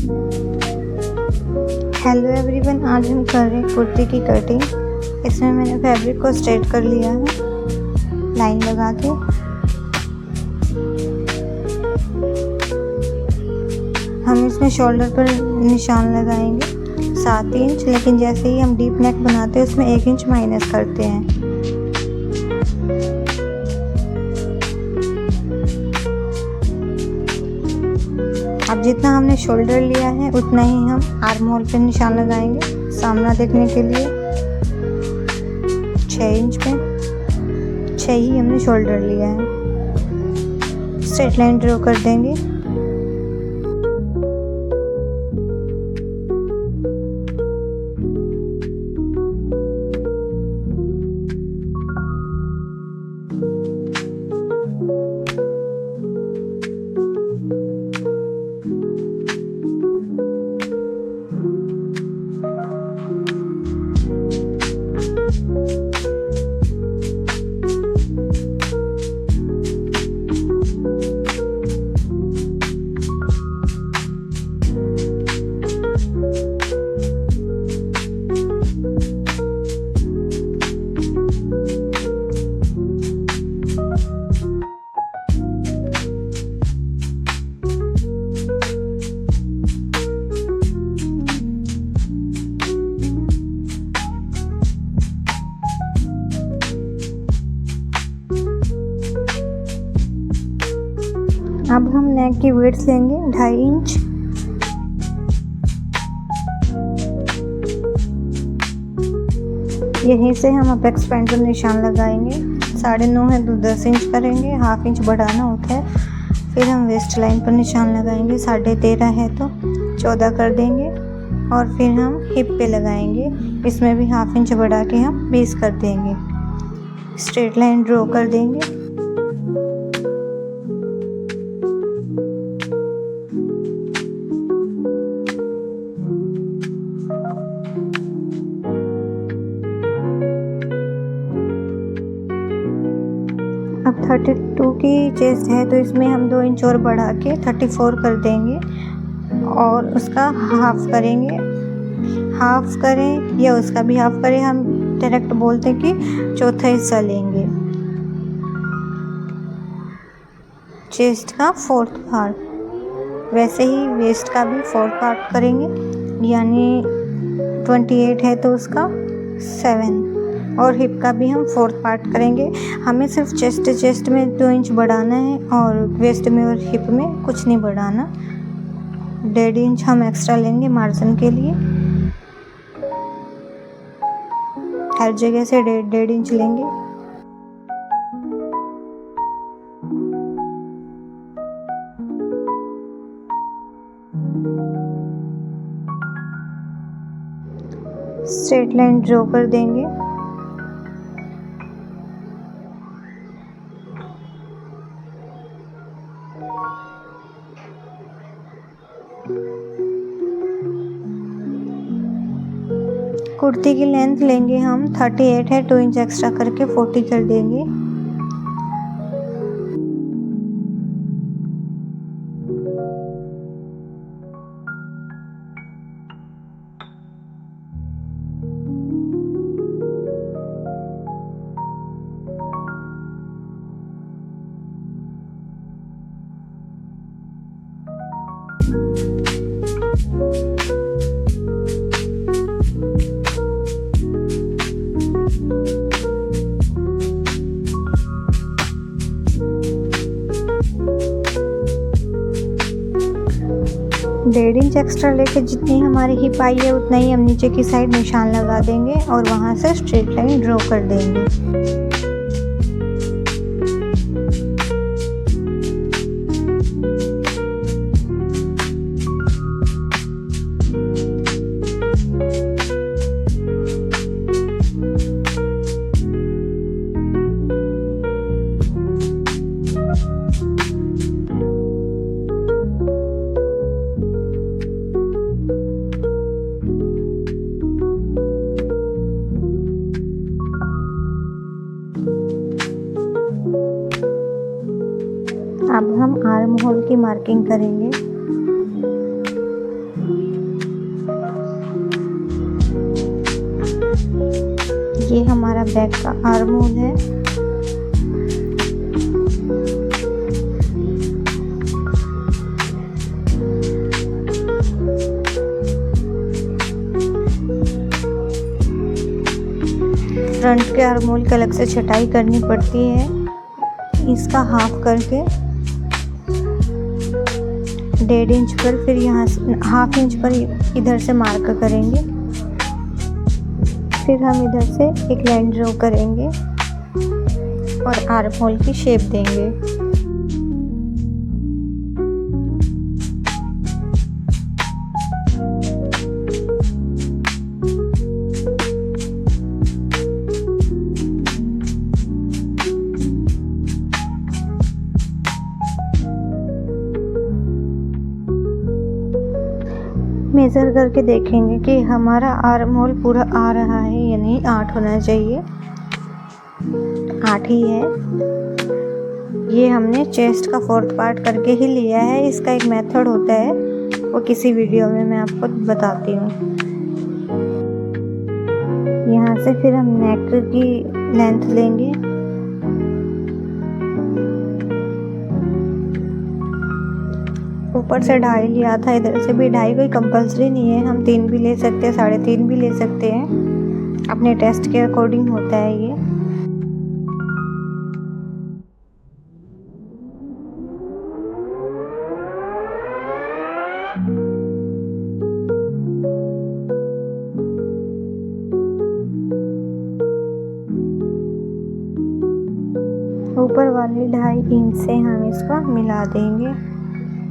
Hello everyone, आज हम कर रहे हैं कुर्ती की कटिंग। इसमें मैंने फैब्रिक को स्ट्रेट कर लिया है लाइन लगा के। हम इसमें शोल्डर पर निशान लगाएंगे 7 इंच, लेकिन जैसे ही हम डीप नेक बनाते हैं उसमें 1 इंच माइनस करते हैं। अब जितना हमने शोल्डर लिया है उतना ही हम आर्म होल पे निशान लगाएंगे सामना देखने के लिए। 6 इंच पे 6 ही हमने शोल्डर लिया है। स्ट्रेट लाइन ड्रॉ कर देंगे। अब हम नेक की विड्थ लेंगे 2.5 इंच। यहीं से हम अपेक्स पॉइंट पर निशान लगाएंगे। 9.5 है तो 10 इंच करेंगे, 1/2 इंच बढ़ाना होता है। फिर हम वेस्ट लाइन पर निशान लगाएंगे। 13.5 है तो 14 कर देंगे और फिर हम हिप पे लगाएंगे। इसमें भी 1/2 इंच बढ़ा के हम 20 कर देंगे। स्ट्रेट लाइन ड्रॉ कर देंगे। अब 32 की चेस्ट है तो इसमें हम 2 इंच और बढ़ा के 34 कर देंगे और उसका हाफ करेंगे। हाफ करें या उसका भी हाफ करें, हम डायरेक्ट बोलते हैं कि चौथा हिस्सा लेंगे। चेस्ट का 4th पार्ट, वैसे ही वेस्ट का भी 4th पार्ट करेंगे, यानी 28 है तो उसका 7, और हिप का भी हम 4th पार्ट करेंगे। हमें सिर्फ चेस्ट में 2 इंच बढ़ाना है और वेस्ट में और हिप में कुछ नहीं बढ़ाना। 1.5 इंच हम एक्स्ट्रा लेंगे मार्जिन के लिए। हर जगह से 1.5 इंच लेंगे। स्ट्रेट लाइन ड्रॉ कर देंगे। कुर्ती की लेंथ लेंगे हम 38 है, 2 इंच एक्स्ट्रा करके 40 कर देंगे। डेढ़ इंच एक्स्ट्रा लेके जितनी हमारी हिप आई है उतना ही हम नीचे की साइड निशान लगा देंगे और वहाँ से स्ट्रेट लाइन ड्रॉ कर देंगे। अब हम आर्म होल की मार्किंग करेंगे। हमारा बैक का आर्म होल है। फ्रंट के आर्म होल की अलग से छटाई करनी पड़ती है। इसका हाफ करके 1.5 इंच पर, फिर यहाँ से 1/2 इंच पर इधर से मार्क करेंगे। फिर हम इधर से एक लाइन ड्रॉ करेंगे और आर्म होल की शेप देंगे। मेज़र करके देखेंगे कि हमारा आर्म होल पूरा आ रहा है या नहीं। 8 होना चाहिए, 8 ही है। ये हमने चेस्ट का 4th पार्ट करके ही लिया है। इसका एक मेथड होता है, वो किसी वीडियो में मैं आपको बताती हूँ। यहाँ से फिर हम नेक की लेंथ लेंगे। ऊपर से 2.5 लिया था, इधर से भी 2.5। कोई कंपलसरी नहीं है, हम 3 भी ले सकते हैं, 3.5 भी ले सकते हैं, अपने टेस्ट के अकॉर्डिंग होता है ये। ऊपर वाले 2.5 इंच से हम इसको मिला देंगे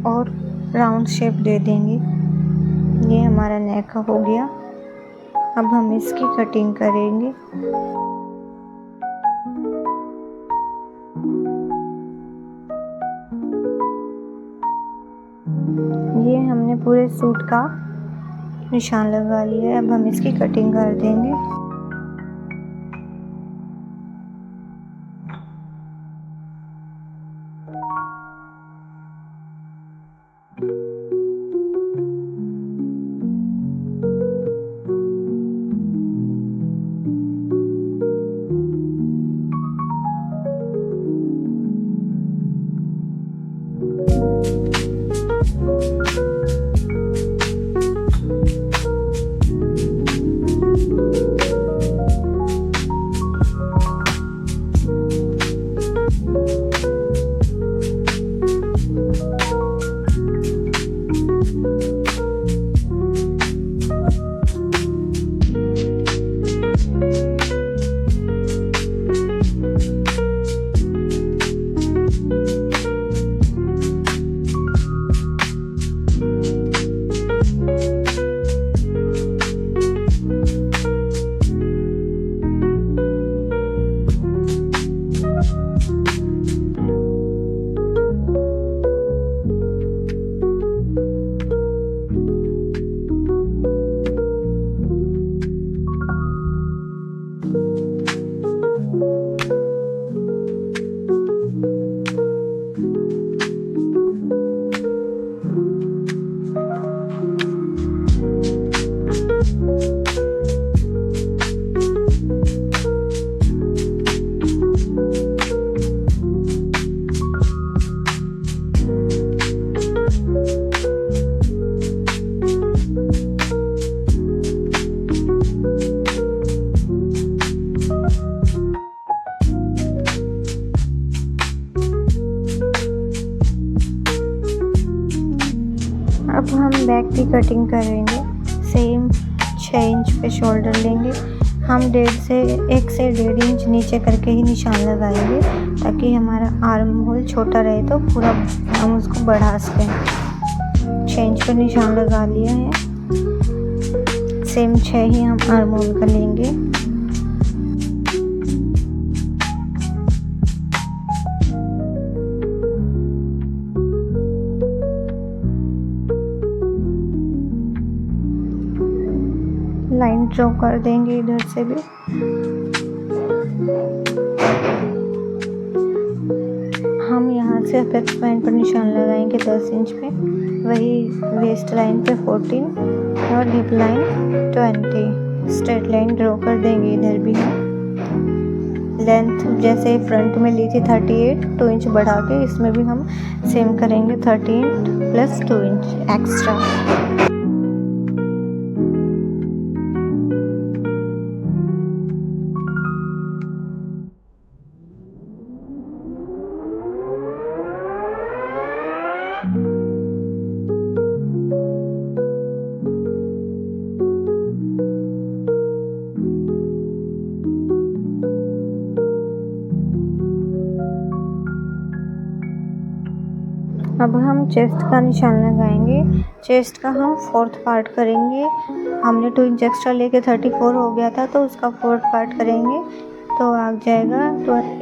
और राउंड शेप दे देंगे। ये हमारा नेक हो गया। अब हम इसकी कटिंग करेंगे। ये हमने पूरे सूट का निशान लगा लिया है। अब हम इसकी कटिंग कर देंगे। अब हम बैक की कटिंग करेंगे। सेम 6 इंच पे शोल्डर लेंगे। हम 1 से 1.5 इंच नीचे करके ही निशान लगाएंगे, ताकि हमारा आर्म होल छोटा रहे तो पूरा हम उसको बढ़ा सकें। 6 इंच पर निशान लगा लिया है। सेम 6 ही हम आर्म होल का लेंगे। लाइन ड्रॉ कर देंगे इधर से भी। हम यहाँ से अपेक्स पॉइंट पर निशान लगाएंगे 10 इंच पे, वही वेस्ट लाइन पे 14 और hip line 20। Straight line draw कर देंगे इधर भी हम। लेंथ जैसे फ्रंट में ली थी 38, 2 इंच बढ़ा के इसमें भी हम सेम करेंगे 38 प्लस 2 इंच एक्स्ट्रा। अब हम चेस्ट का निशान लगाएंगे। चेस्ट का हम 4th पार्ट करेंगे। हमने 2 इंच एक्स्ट्रा लेके 34 हो गया था, तो उसका 4th पार्ट करेंगे तो आ जाएगा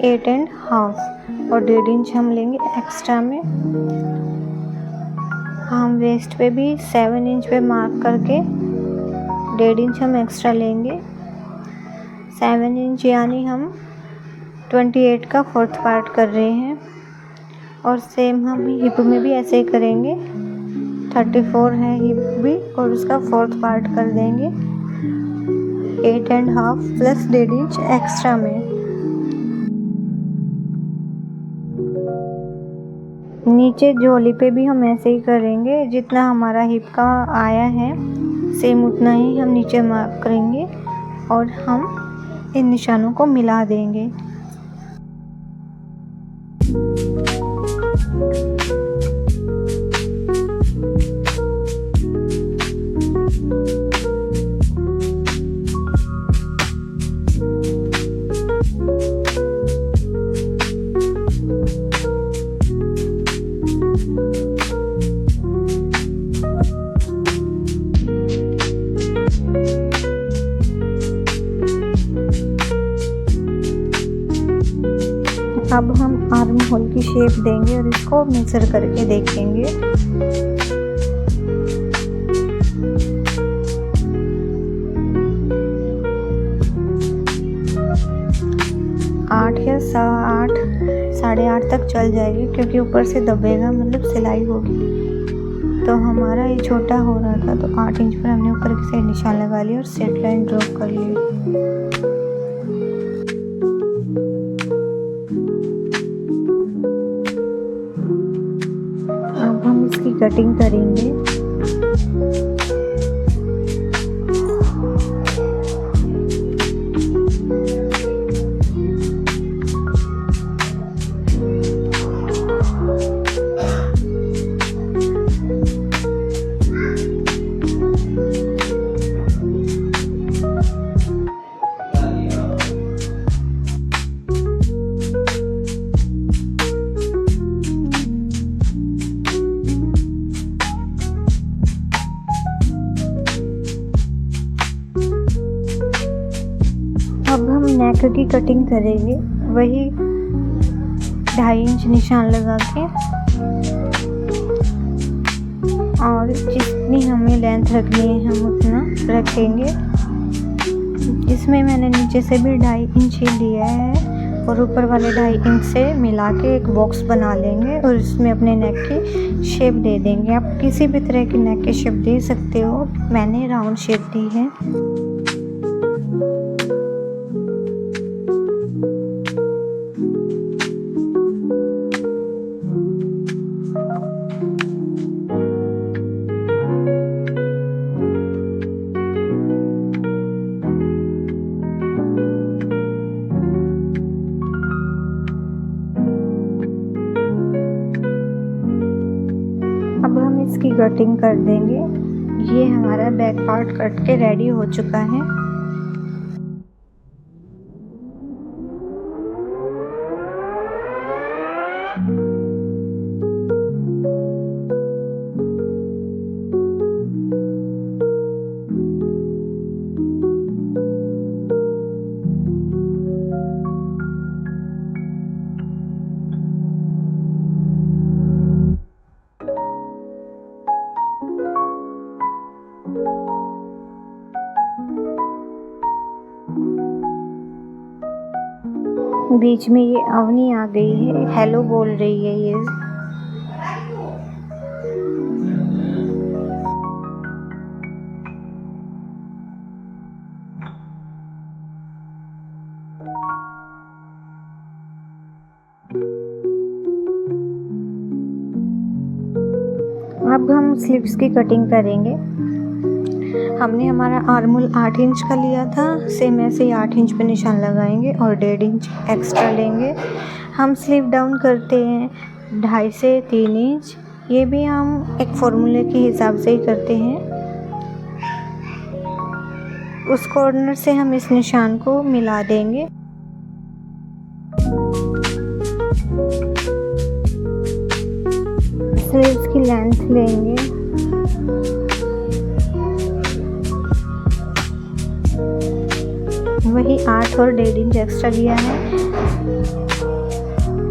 8.5 और 1.5 इंच हम लेंगे एक्स्ट्रा में। हम वेस्ट पे भी 7 इंच पे मार्क करके 1.5 इंच हम एक्स्ट्रा लेंगे। 7 इंच यानी हम 28 का 4th पार्ट कर रहे हैं। और सेम हम हिप में भी ऐसे ही करेंगे। 34 है हिप भी और उसका 4th पार्ट कर देंगे 8.5 प्लस 1.5 इंच एक्स्ट्रा में। नीचे जोली पे भी हम ऐसे ही करेंगे। जितना हमारा हिप का आया है सेम उतना ही हम नीचे मार्क करेंगे और हम इन निशानों को मिला देंगे। अब हम आर्म होल की शेप देंगे और इसको मेजर करके देखेंगे। 8 या 8, 8.5 तक चल जाएगी क्योंकि ऊपर से दबेगा, मतलब सिलाई होगी। तो हमारा ये छोटा हो रहा था तो 8 इंच पर हमने ऊपर की साइड निशान लगा लिया और सेट लाइन ड्रॉ कर ली। इसकी कटिंग करेंगे। अब हम नेक की कटिंग करेंगे, वही 2.5 इंच निशान लगा के और जितनी हमें लेंथ रखनी है हम उतना रखेंगे। इसमें मैंने नीचे से भी 2.5 इंच ही लिया है और ऊपर वाले 2.5 इंच से मिला के एक बॉक्स बना लेंगे और इसमें अपने नेक की शेप दे देंगे। आप किसी भी तरह की नेक की शेप दे सकते हो, मैंने राउंड शेप दी है। अब हम इसकी कटिंग कर देंगे। ये हमारा बैक पार्ट कट के रेडी हो चुका है। बीच में ये अवनी आ गई है, हेलो बोल रही है ये। अब हम स्लीव्स की कटिंग करेंगे। हमने हमारा आर्मोल 8 इंच का लिया था, सेम ऐसे ही 8 इंच पे निशान लगाएंगे और 1.5 इंच एक्स्ट्रा लेंगे। हम स्लीव डाउन करते हैं 2.5 से 3 इंच, ये भी हम एक फॉर्मूले के हिसाब से ही करते हैं। उस कॉर्नर से हम इस निशान को मिला देंगे। स्लीव्स की लेंथ लेंगे, वही 8 और 1.5 इंच एक्स्ट्रा लिया है।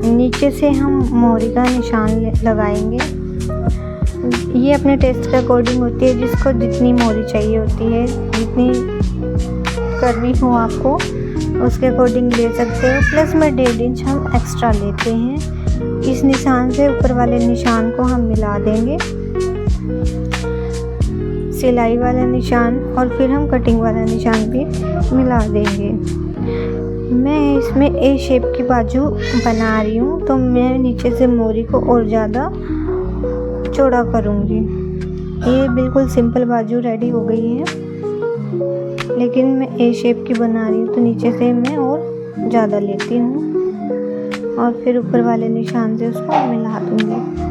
नीचे से हम मोहरी का निशान लगाएंगे। ये अपने टेस्ट के अकॉर्डिंग होती है, जिसको जितनी मोहरी चाहिए होती है, जितनी करनी हो आपको उसके अकॉर्डिंग ले सकते हो। प्लस में 1.5 इंच हम एक्स्ट्रा लेते हैं। इस निशान से ऊपर वाले निशान को हम मिला देंगे, सिलाई वाला निशान, और फिर हम कटिंग वाला निशान भी मिला देंगे। मैं इसमें ए शेप की बाजू बना रही हूँ, तो मैं नीचे से मोहरी को और ज़्यादा चौड़ा करूँगी। ये बिल्कुल सिंपल बाजू रेडी हो गई है, लेकिन मैं ए शेप की बना रही हूँ तो नीचे से मैं और ज़्यादा लेती हूँ और फिर ऊपर वाले निशान से उसको मिला दूँगी।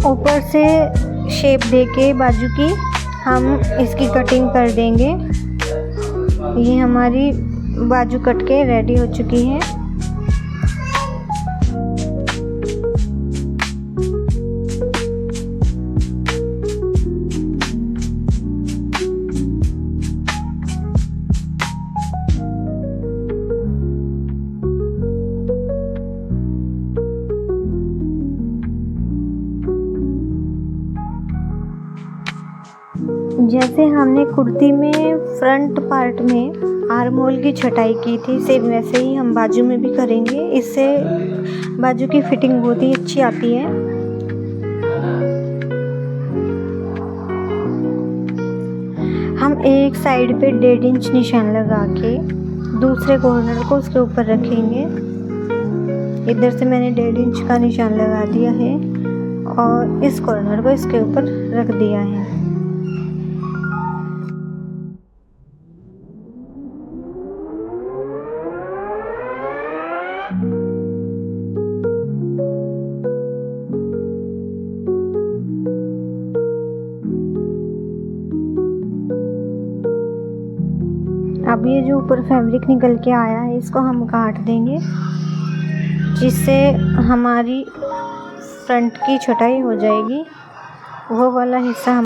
ऊपर से शेप देके बाजू की हम इसकी कटिंग कर देंगे। ये हमारी बाजू कट के रेडी हो चुकी है। जैसे हमने कुर्ती में फ्रंट पार्ट में आर्महोल की छटाई की थी, सेम वैसे ही हम बाजू में भी करेंगे। इससे बाजू की फिटिंग बहुत ही अच्छी आती है। हम एक साइड पे 1.5 इंच निशान लगा के दूसरे कॉर्नर को उसके ऊपर रखेंगे। इधर से मैंने 1.5 इंच का निशान लगा दिया है और इस कॉर्नर को इसके ऊपर रख दिया है। अब ये जो ऊपर फैब्रिक निकल के आया है, इसको हम काट देंगे, जिससे हमारी फ्रंट की छटाई हो जाएगी। वो वाला हिस्सा हम